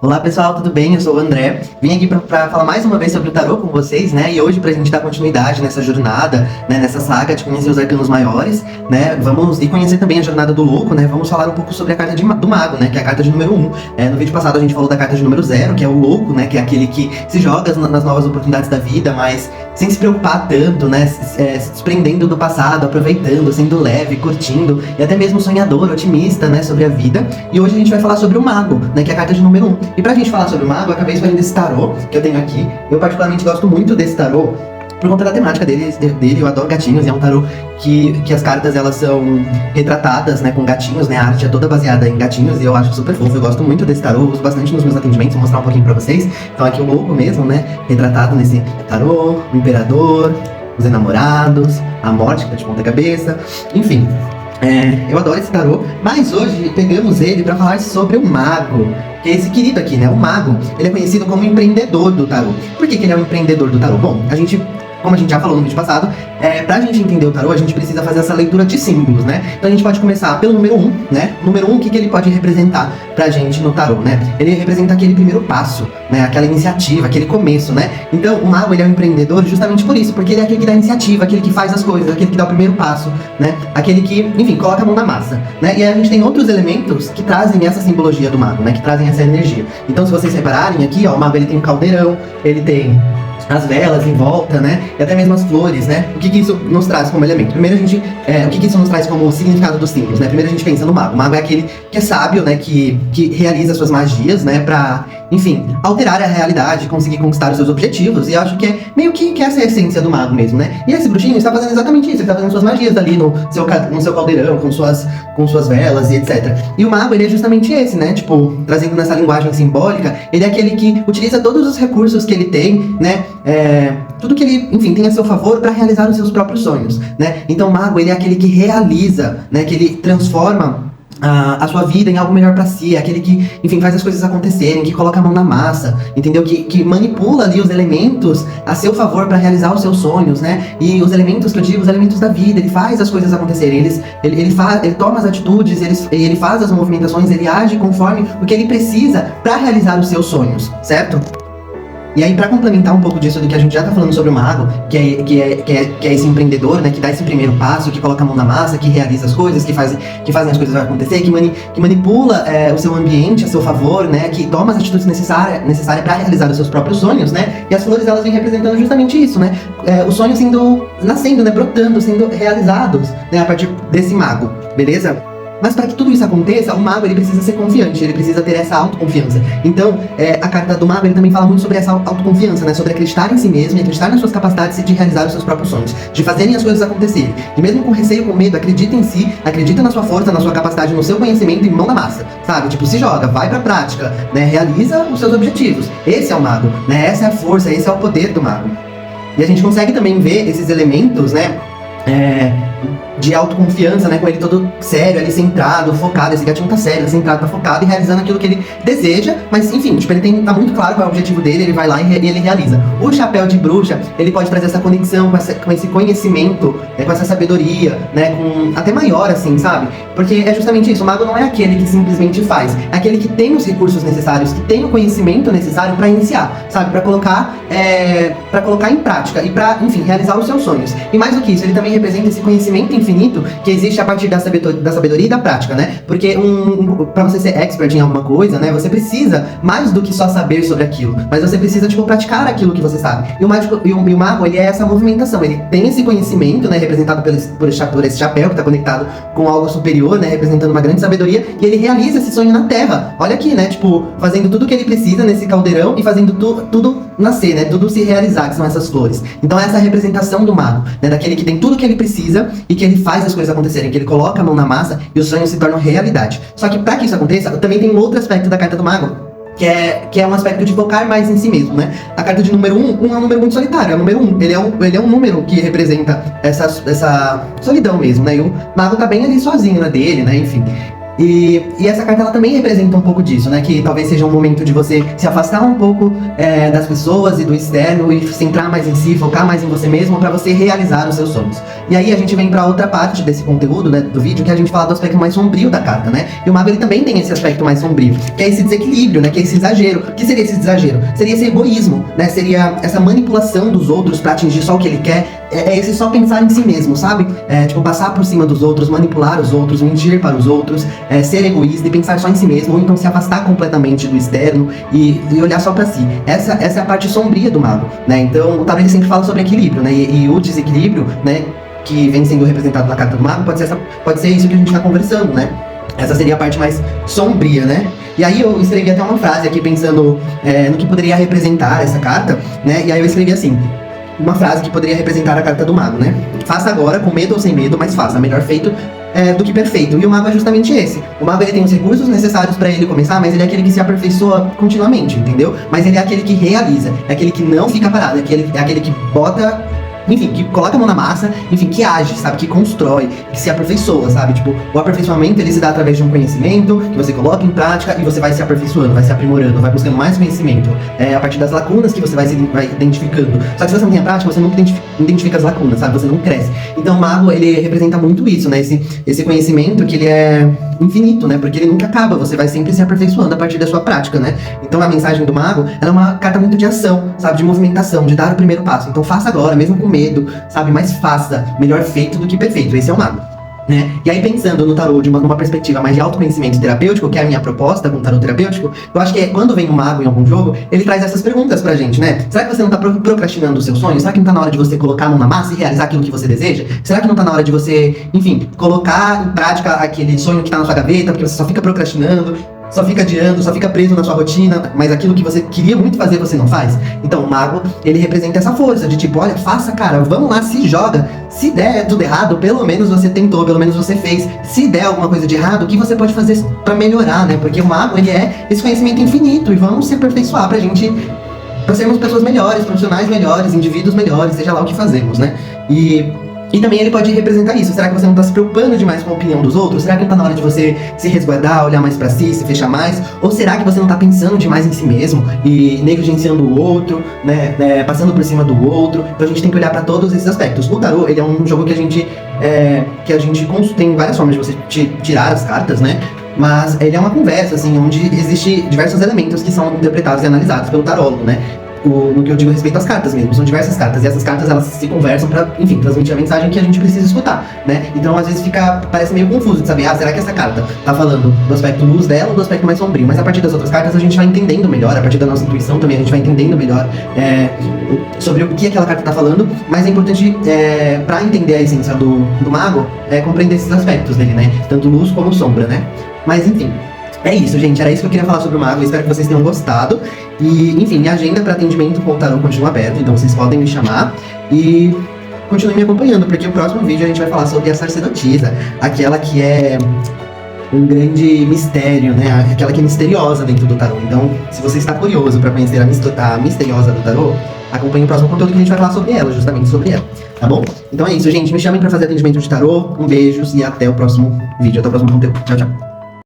Olá pessoal, tudo bem? Eu sou o André. Vim aqui pra falar mais uma vez sobre o tarô com vocês, né? E hoje, pra gente dar continuidade nessa jornada, né? Nessa saga de conhecer os arcanos maiores, né? Vamos conhecer também a jornada do louco, né? Vamos falar um pouco sobre a carta do mago, né? Que é a carta de número 1. No vídeo passado a gente falou da carta de número 0, que é o louco, né? Que é aquele que se joga nas novas oportunidades da vida, mas sem se preocupar tanto, né? Se desprendendo do passado, aproveitando, sendo leve, curtindo e até mesmo sonhador, otimista, né? Sobre a vida. E hoje a gente vai falar sobre o mago, né? Que é a carta de número 1. E pra gente falar sobre o mago, eu acabei escolhendo esse tarô que eu tenho aqui. Eu particularmente gosto muito desse tarô por conta da temática dele, eu adoro gatinhos, e é um tarô que as cartas elas são retratadas, né, com gatinhos, né, a arte é toda baseada em gatinhos, e eu acho super fofo, eu gosto muito desse tarô, uso bastante nos meus atendimentos, vou mostrar um pouquinho pra vocês. Então aqui o louco mesmo, né, retratado nesse tarô, o imperador, os enamorados, a morte que tá de ponta cabeça, enfim. Eu adoro esse tarô, mas hoje pegamos ele para falar sobre o mago, que é esse querido aqui, né? O mago, ele é conhecido como empreendedor do tarô. Por que ele é um empreendedor do tarô? Bom, como a gente já falou no vídeo passado, pra gente entender o tarô, a gente precisa fazer essa leitura de símbolos, né? Então a gente pode começar pelo número 1, né? Número 1, o que ele pode representar pra gente no tarô, né? Ele representa aquele primeiro passo, né? Aquela iniciativa, aquele começo, né? Então o mago, ele é um empreendedor justamente por isso, porque ele é aquele que dá iniciativa, aquele que faz as coisas, aquele que dá o primeiro passo, né? Aquele que, enfim, coloca a mão na massa, né? E aí a gente tem outros elementos que trazem essa simbologia do mago, né? Que trazem essa energia. Então se vocês repararem aqui, ó, o mago, ele tem um caldeirão, ele tem as velas em volta, né? E até mesmo as flores, né? O que isso nos traz como elemento? Primeiro a gente... o que isso nos traz como significado dos símbolos, né? Primeiro a gente pensa no mago. O mago é aquele que é sábio, né? Que realiza suas magias, né? Pra, enfim, alterar a realidade, conseguir conquistar os seus objetivos. E eu acho que é meio que essa é a essência do mago mesmo, né? E esse bruxinho está fazendo exatamente isso. Ele está fazendo suas magias ali no seu caldeirão, com suas velas e etc. E o mago, ele é justamente esse, né? Tipo, trazendo nessa linguagem simbólica, ele é aquele que utiliza todos os recursos que ele tem, né? Tudo que ele, enfim, tem a seu favor para realizar os seus próprios sonhos, né? Então o mago, ele é aquele que realiza, né? Que ele transforma a sua vida em algo melhor pra si, é aquele que, enfim, faz as coisas acontecerem, que coloca a mão na massa, entendeu? Que manipula ali os elementos a seu favor pra realizar os seus sonhos, né? E os elementos que eu digo, os elementos da vida, ele faz as coisas acontecerem, ele toma as atitudes, ele faz as movimentações, ele age conforme o que ele precisa pra realizar os seus sonhos, certo? E aí, pra complementar um pouco disso do que a gente já tá falando sobre o mago, que é esse empreendedor, né, que dá esse primeiro passo, que coloca a mão na massa, que realiza as coisas, que fazem as coisas acontecer, que manipula o seu ambiente a seu favor, né, que toma as atitudes necessárias para realizar os seus próprios sonhos, né, e as flores, elas vêm representando justamente isso, né, os sonhos nascendo, né, brotando, sendo realizados, né, a partir desse mago, beleza? Mas para que tudo isso aconteça, o mago, ele precisa ser confiante, ele precisa ter essa autoconfiança. Então, a carta do mago, ele também fala muito sobre essa autoconfiança, né? Sobre acreditar em si mesmo e acreditar nas suas capacidades de realizar os seus próprios sonhos, de fazerem as coisas acontecerem. E mesmo com receio, com medo, acredita em si, acredita na sua força, na sua capacidade, no seu conhecimento e mão na massa, sabe? Tipo, se joga, vai pra prática, né? Realiza os seus objetivos. Esse é o mago, né? Essa é a força, esse é o poder do mago. E a gente consegue também ver esses elementos, né? De autoconfiança, né, com ele todo sério, ali centrado, focado, esse gatinho tá sério, centrado, tá focado e realizando aquilo que ele deseja, mas enfim, tipo, tá muito claro qual é o objetivo dele, ele vai lá e ele realiza. O chapéu de bruxa, ele pode trazer essa conexão com esse conhecimento, com essa sabedoria, né, com até maior, assim, sabe? Porque é justamente isso, o mago não é aquele que simplesmente faz, é aquele que tem os recursos necessários, que tem o conhecimento necessário pra iniciar, sabe? Pra colocar em prática e pra, enfim, realizar os seus sonhos. E mais do que isso, ele também representa esse conhecimento infinito que existe a partir da sabedoria e da prática, né? Porque pra você ser expert em alguma coisa, né, você precisa mais do que só saber sobre aquilo, mas você precisa, tipo, praticar aquilo que você sabe. E o mago, ele é essa movimentação, ele tem esse conhecimento, né, representado por esse chapéu que tá conectado com algo superior, né, representando uma grande sabedoria, e ele realiza esse sonho na Terra. Olha aqui, né, tipo, fazendo tudo que ele precisa nesse caldeirão e fazendo tudo nascer, né, tudo se realizar, que são essas flores. Então essa é a representação do mago, né, daquele que tem tudo que ele precisa e que ele faz as coisas acontecerem, que ele coloca a mão na massa e os sonhos se tornam realidade. Só que para que isso aconteça, também tem um outro aspecto da carta do mago, que é um aspecto de focar mais em si mesmo, né? A carta de número 1 é um número muito solitário, é o número 1, ele é um número que representa essa solidão mesmo, né? E o mago tá bem ali sozinho na dele, né? Enfim. E essa carta ela também representa um pouco disso, né? Que talvez seja um momento de você se afastar um pouco das pessoas e do externo e centrar mais em si, focar mais em você mesmo para você realizar os seus sonhos. E aí a gente vem para outra parte desse conteúdo, né, do vídeo, que a gente fala do aspecto mais sombrio da carta, né? E o mago ele também tem esse aspecto mais sombrio, que é esse desequilíbrio, né? Que é esse exagero. O que seria esse exagero? Seria esse egoísmo, né? Seria essa manipulação dos outros para atingir só o que ele quer. É esse só pensar em si mesmo, sabe? Tipo, passar por cima dos outros, manipular os outros, mentir para os outros, ser egoísta e pensar só em si mesmo, ou então se afastar completamente do externo e olhar só para si. Essa é a parte sombria do mago, né? Então, o tarô ele sempre fala sobre equilíbrio, né? E o desequilíbrio, né, que vem sendo representado na carta do mago, pode ser isso que a gente tá conversando, né? Essa seria a parte mais sombria, né? E aí eu escrevi até uma frase aqui pensando no que poderia representar essa carta, né? E aí eu escrevi assim: uma frase que poderia representar a carta do mago, né? Faça agora, com medo ou sem medo, mas faça. Melhor feito do que perfeito. E o mago é justamente esse. O mago ele tem os recursos necessários para ele começar, mas ele é aquele que se aperfeiçoa continuamente, entendeu? Mas ele é aquele que realiza, é aquele que não fica parado, é aquele que bota... Enfim, que coloca a mão na massa, enfim, que age, sabe? Que constrói, que se aperfeiçoa, sabe? Tipo, o aperfeiçoamento, ele se dá através de um conhecimento que você coloca em prática e você vai se aperfeiçoando, vai se aprimorando, vai buscando mais conhecimento. A partir das lacunas que você vai identificando. Só que se você não tem a prática, você nunca identifica as lacunas, sabe? Você não cresce. Então o mago, ele representa muito isso, né? Esse conhecimento que ele é infinito, né? Porque ele nunca acaba, você vai sempre se aperfeiçoando a partir da sua prática, né? Então a mensagem do mago, ela é uma carta muito de ação, sabe? De movimentação, de dar o primeiro passo. Então faça agora, mesmo com medo, sabe? Mas faça. Melhor feito do que perfeito. Esse é o mago, né? E aí pensando no tarô numa perspectiva mais de autoconhecimento terapêutico, que é a minha proposta com o tarô terapêutico, eu acho que quando vem um mago em algum jogo, ele traz essas perguntas pra gente, né? Será que você não tá procrastinando o seu sonho? Será que não tá na hora de você colocar a mão na massa e realizar aquilo que você deseja? Será que não tá na hora de você, enfim, colocar em prática aquele sonho que tá na sua gaveta, porque você só fica procrastinando, só fica adiando, só fica preso na sua rotina, mas aquilo que você queria muito fazer, você não faz? Então o mago, ele representa essa força de tipo, olha, faça, cara, vamos lá, se joga. Se der tudo errado, pelo menos você tentou, pelo menos você fez. Se der alguma coisa de errado, o que você pode fazer pra melhorar, né? Porque o mago, ele é esse conhecimento infinito e vamos se aperfeiçoar pra sermos pessoas melhores, profissionais melhores, indivíduos melhores, seja lá o que fazemos, né? E também ele pode representar isso. Será que você não tá se preocupando demais com a opinião dos outros? Será que não tá na hora de você se resguardar, olhar mais pra si, se fechar mais? Ou será que você não tá pensando demais em si mesmo e negligenciando o outro, né? Passando por cima do outro? Então a gente tem que olhar pra todos esses aspectos. O tarô, ele é um jogo que a gente tem várias formas de você tirar as cartas, né? Mas ele é uma conversa, assim, onde existe diversos elementos que são interpretados e analisados pelo tarólogo, né? No que eu digo a respeito às cartas mesmo, são diversas cartas, e essas cartas elas se conversam pra, enfim, transmitir a mensagem que a gente precisa escutar, né? Então às vezes parece meio confuso de saber, será que essa carta tá falando do aspecto luz dela ou do aspecto mais sombrio? Mas a partir das outras cartas a gente vai entendendo melhor, a partir da nossa intuição também a gente vai entendendo melhor sobre o que aquela carta tá falando, mas é importante, pra entender a essência do mago, compreender esses aspectos dele, né? Tanto luz como sombra, né? Mas enfim, é isso, gente. Era isso que eu queria falar sobre o mago. Eu espero que vocês tenham gostado. E, enfim, minha agenda para atendimento com o tarô continua aberta, então vocês podem me chamar. E continuem me acompanhando, porque o próximo vídeo a gente vai falar sobre a sacerdotisa, aquela que é um grande mistério, né? Aquela que é misteriosa dentro do tarô. Então, se você está curioso para conhecer a misteriosa do tarô, acompanhe o próximo conteúdo que a gente vai falar sobre ela, justamente sobre ela, tá bom? Então é isso, gente. Me chamem para fazer atendimento de tarô. Um beijo e até o próximo vídeo, até o próximo conteúdo. Tchau, tchau.